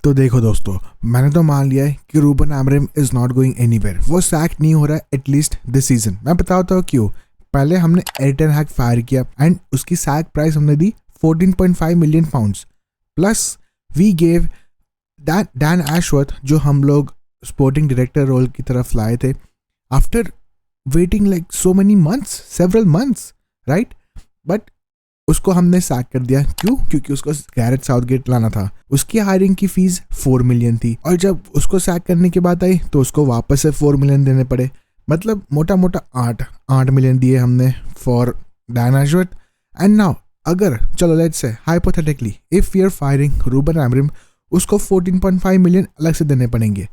तो देखो दोस्तों, मैंने तो मान लिया है कि Ruben Amorim is not going anywhere. वो सैक नहीं हो रहा है एटलीस्ट दिस सीजन। मैं बताता हूँ क्यों। पहले हमने एरिक टेन हैग फायर किया एंड उसकी सैक प्राइस हमने दी 14.5 million pounds. Plus we gave that Dan Ashworth, जो हम लोग स्पोर्टिंग डायरेक्टर रोल की तरफ लाए थे, after waiting like so many months, several months, right. But उसको हमने सैक कर दिया। क्यों? क्योंकि उसको गैरेट साउथगेट लाना था। उसकी हायरिंग की फीस 4 मिलियन थी और जब उसको सैक करने की बात आई तो उसको वापस से 4 मिलियन देने पड़े। मतलब मोटा मोटा 8 मिलियन दिए हमने for Dan Ashworth. And now अगर चलो let's say hypothetically if we are firing Ruben Amorim, उसको 14.5 मिलियन अलग से देने पड़ेंगे।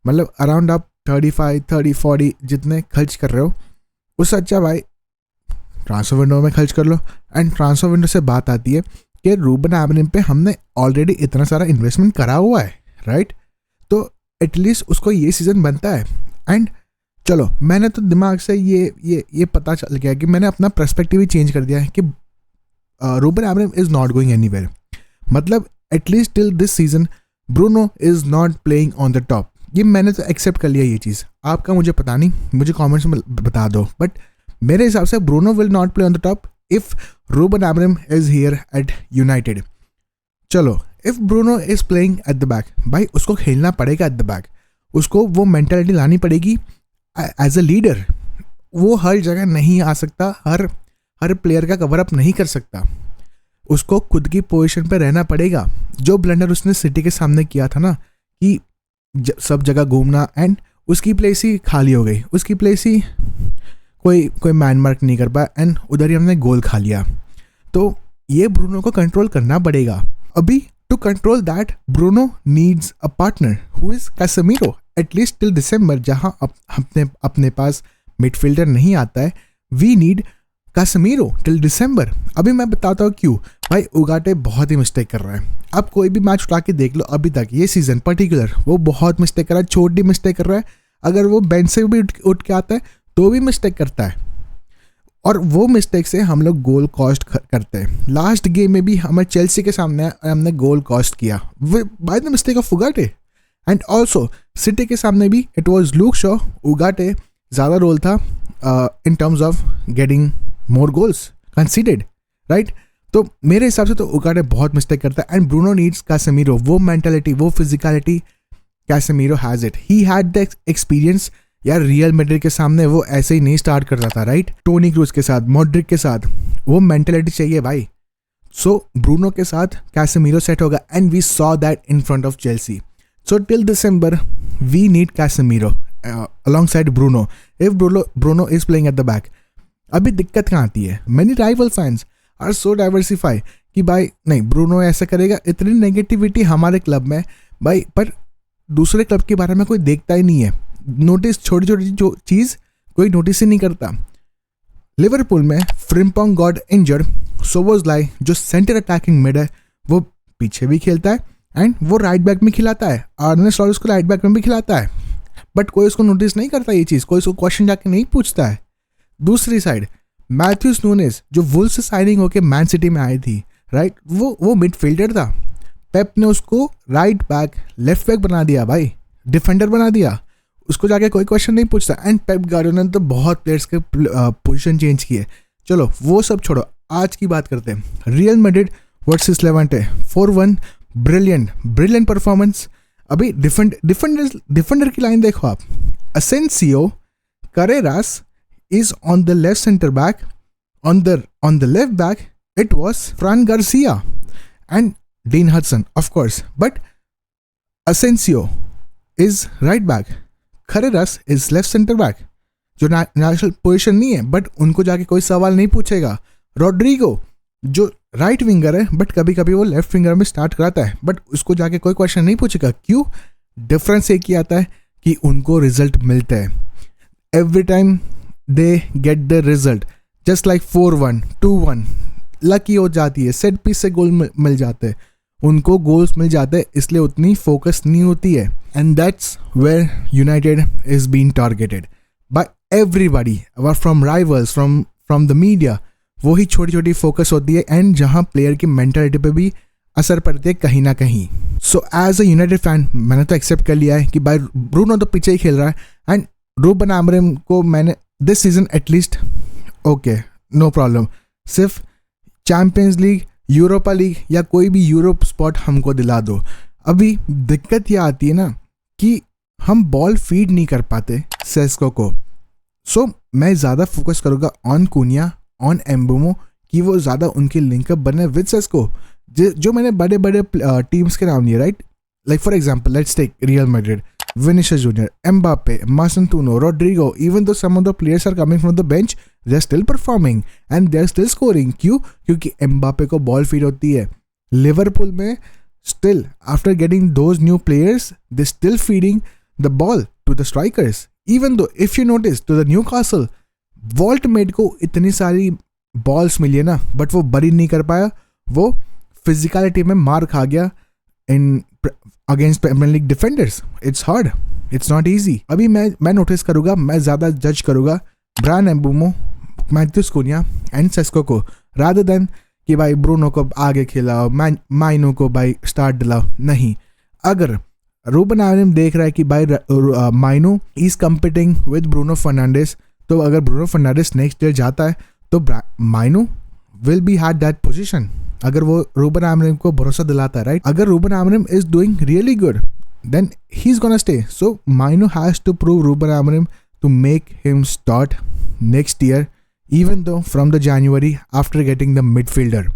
मतलब अराउंड आप 35-40 जितने खर्च कर रहे हो, उससे अच्छा भाई ट्रांसफर विंडो में खर्च कर लो। एंड ट्रांसफर विंडो से बात आती है कि रूबन आमोरिम पे हमने ऑलरेडी इतना सारा इन्वेस्टमेंट करा हुआ है, राइट। तो एटलीस्ट उसको ये सीज़न बनता है। एंड चलो मैंने तो दिमाग से ये पता चल गया कि मैंने अपना पर्सपेक्टिव ही चेंज कर दिया है कि Ruben Amorim is not going anywhere. मतलब at least till this season Bruno is not playing on the top. ये मैंने तो एक्सेप्ट कर लिया ये चीज़। आपका मुझे पता नहीं, मुझे कमेंट्स में बता दो। बट मेरे हिसाब से Bruno will not play on the top if Ruben Amorim is here at United. चलो if Bruno is playing at the back, भाई उसको खेलना पड़ेगा एट द बैक। उसको वो मेंटालिटी लानी पड़ेगी एज अ लीडर। वो हर जगह नहीं आ सकता, हर प्लेयर का कवर अप नहीं कर सकता। उसको खुद की पोजीशन पे रहना पड़ेगा। जो ब्लंडर उसने सिटी के सामने किया था ना, कि सब जगह घूमना, एंड उसकी प्लेस ही खाली हो गई। उसकी प्लेस ही कोई मैन मार्क नहीं कर पाया एंड उधर ही हमने गोल खा लिया। तो ये ब्रूनो को कंट्रोल करना पड़ेगा। अभी to control that Bruno needs a partner who is Casemiro at least till December. जहाँ अपने पास मिडफील्डर नहीं आता है, we need Casemiro till December. अभी मैं बताता हूँ क्यों। भाई उगाटे बहुत ही मिस्टेक कर रहा है। आप कोई भी मैच उठा के देख लो अभी तक ये सीजन पर्टिकुलर, वो बहुत मिस्टेक कर रहा है। छोटी मिस्टेक कर रहा है। अगर वो बेंच से भी उठ के आता है तो भी मिस्टेक करता है, और वो मिस्टेक से हम लोग गोल कॉस्ट करते हैं। लास्ट गेम में भी हमें चेल्सी के सामने हमने गोल कॉस्ट किया by the mistake of उगाटे। And also city के सामने भी इट वॉज लूक शॉ, उगाटे ज़्यादा रोल था in terms of getting more goals considered, right. तो मेरे हिसाब से तो उगाटे बहुत मिस्टेक करता है एंड ब्रूनो नीड्स कैसेमीरो। वो मेंटालिटी, वो physicality Casemiro has it. He had the experience. यार रियल मैड्रिड के सामने वो ऐसे ही नहीं स्टार्ट करता था, राइट। टोनी क्रूज के साथ, मॉड्रिक के साथ वो मेंटालिटी चाहिए भाई। सो ब्रूनो के साथ कैसेमीरो सेट होगा and we saw that in front of Chelsea. So till December we need Casemiro alongside Bruno if Bruno is playing at the back. अभी दिक्कत कहाँ आती है, many rival fans are so diversify कि भाई नहीं Bruno ऐसा करेगा। इतनी नेगेटिविटी हमारे क्लब में भाई, पर दूसरे क्लब के बारे में कोई देखता ही नहीं है। नोटिस छोटी छोटी जो चीज़ कोई नोटिस ही नहीं करता। लिवरपूल में फ्रिम्पोंग गॉट इंजर्ड, सोबोसलाई जो सेंटर अटैकिंग मिड है वो पीछे भी खेलता है एंड वो राइट बैक में खिलाता है। आर्ने स्लॉट उसको राइट बैक में भी खिलाता है, बट कोई उसको नोटिस नहीं करता ये चीज़। कोई उसको क्वेश्चन जाके नहीं पूछता है। दूसरी साइड मैथ्यूस नूनेस जो वुल्स से साइनिंग होकर मैन सिटी में आई थी, राइट, वो मिडफील्डर था। पेप ने उसको राइट बैक लेफ्ट बैक बना दिया भाई, डिफेंडर बना दिया। उसको जाके कोई क्वेश्चन नहीं पूछता। एंड पेप गार्डियोला ने तो बहुत प्लेयर्स के पोजीशन चेंज किए। चलो वो सब छोड़ो, आज की बात करते हैं। Real Madrid versus Levante 4-1, brilliant performance. अभी डिफेंडर की लाइन देखो आप। Asencio, Carreras is on the left centre back, on the left back it was Fran Garcia and Dean Huijsen of course, but Asencio is right back, Carreras is left centre back, जो national position नहीं है but उनको जाके कोई सवाल नहीं पूछेगा। Rodrigo जो राइट विंगर है बट कभी कभी वो लेफ्ट विंगर में स्टार्ट कराता है, बट उसको जाके कोई क्वेश्चन नहीं पूछेगा। क्यों? डिफरेंस एक ही आता है कि उनको रिजल्ट मिलते हैं। Every time they get the result, just like 4-1, 2-1 lucky हो जाती है। सेट पीस से गोल मिल जाते हैं, उनको गोल्स मिल जाते हैं, इसलिए उतनी फोकस नहीं होती है। And that's where United is being targeted by everybody, from rivals, from the media. वही छोटी छोटी फोकस होती है एंड जहाँ प्लेयर की मेंटालिटी पे भी असर पड़ती है कहीं ना कहीं। So as a United fan मैंने तो एक्सेप्ट कर लिया है कि भाई ब्रूनो तो पीछे ही खेल रहा है, एंड रूबन आमोरिम को मैंने this season at least okay no problem, सिर्फ चैम्पियंस लीग, यूरोपा लीग या कोई भी यूरोप स्पॉट हमको दिला दो। अभी दिक्कत ये आती है ना कि हम बॉल फीड नहीं कर पाते सेस्को को। सो मैं ज़्यादा फोकस करूँगा ऑन कुनिया, ऑन एम्बुमो, कि वो ज़्यादा उनके लिंकअप बने विद सेस्को। जो मैंने बड़े बड़े टीम्स के नाम लिए, right, like for example let's take Real Madrid, Vinicius Junior, Mbappe, Masantuno, Rodrigo, even though some of the players are coming from the bench, they are still performing and they are still scoring. क्यों? क्योंकि Mbappe को ball feed होती है। Liverpool में still after getting those new players, they still feeding the ball to the strikers. Even though if you notice to the Newcastle, वॉल्टमेट को इतनी सारी balls मिली है ना, बट वो बरी नहीं कर पाया, वो फिजिकलिटी में मार खा गया in against Premier League defenders. It's hard, it's not easy. अभी मैं नोटिस करूँगा, मैं ज़्यादा जज करूँगा Bryan Mbeumo, Matheus Cunha and Sesko को, रादर देन कि भाई ब्रूनो को आगे खिलाओ, माइनो को भाई स्टार्ट दिलाओ। नहीं, अगर रूबन आमोरिम देख रहा है कि भाई Mainoo is competing with Bruno Fernandes, तो अगर ब्रूनो फर्नांडिस नेक्स्ट ईयर जाता है तो Mainoo will be had that position, अगर वो रूबन आमोरिम को भरोसा दिलाता है, राइट। अगर Ruben Amorim is doing really good then he is gonna stay. So Mainoo has to prove Ruben Amorim to make him start next year, even though from the January after getting the midfielder.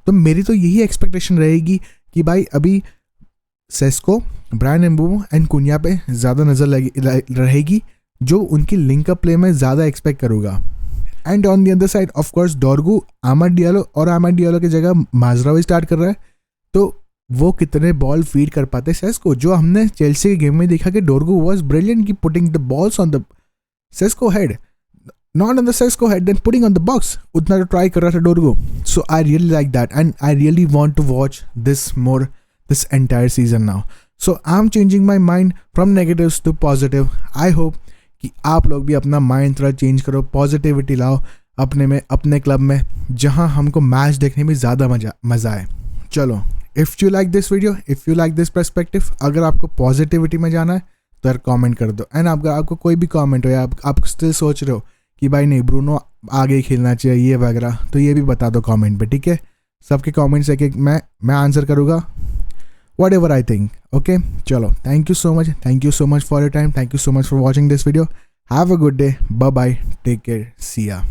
तो मेरी तो यही expectation रहेगी कि भाई अभी Sesko, Bryan Mbeumo and Cunha पे ज़्यादा नज़र रहेगी, जो उनकी लिंकअप प्ले में ज़्यादा एक्सपेक्ट करूँगा। And on the other side of course Dorgu, Amad Diallo, और आमाद डियालो की जगह माजरावी स्टार्ट कर रहा है, तो वो कितने बॉल फीड कर पाते सेस्को। जो हमने चेल्सी के गेम में देखा कि डॉर्गू वाज ब्रिलियंट की putting the balls on the Sesko head, not on the Sesko head, then putting on the box, उतना तो ट्राई कर रहा था Dorgu. So I really like that and I really want to watch this more this entire season now. So I am changing my mind from negatives to positive. I hope कि आप लोग भी अपना mind थोड़ा change करो, positivity लाओ अपने में, अपने क्लब में, जहां हमको मैच देखने में ज़्यादा मज़ा आए। चलो, if you like this video, if you like this perspective, अगर आपको पॉजिटिविटी में जाना है तो यार कमेंट कर दो। एंड अगर आपको कोई भी कमेंट हो या आप स्टिल सोच रहे हो कि भाई नहीं ब्रूनो आगे ही खेलना चाहिए ये वगैरह, तो ये भी बता दो कमेंट पे, ठीक है। सबके कमेंट्स एक मैं आंसर करूँगा, whatever I think. Okay, chalo, thank you so much for your time, thank you so much for watching this video. Have a good day, bye bye, take care, see ya.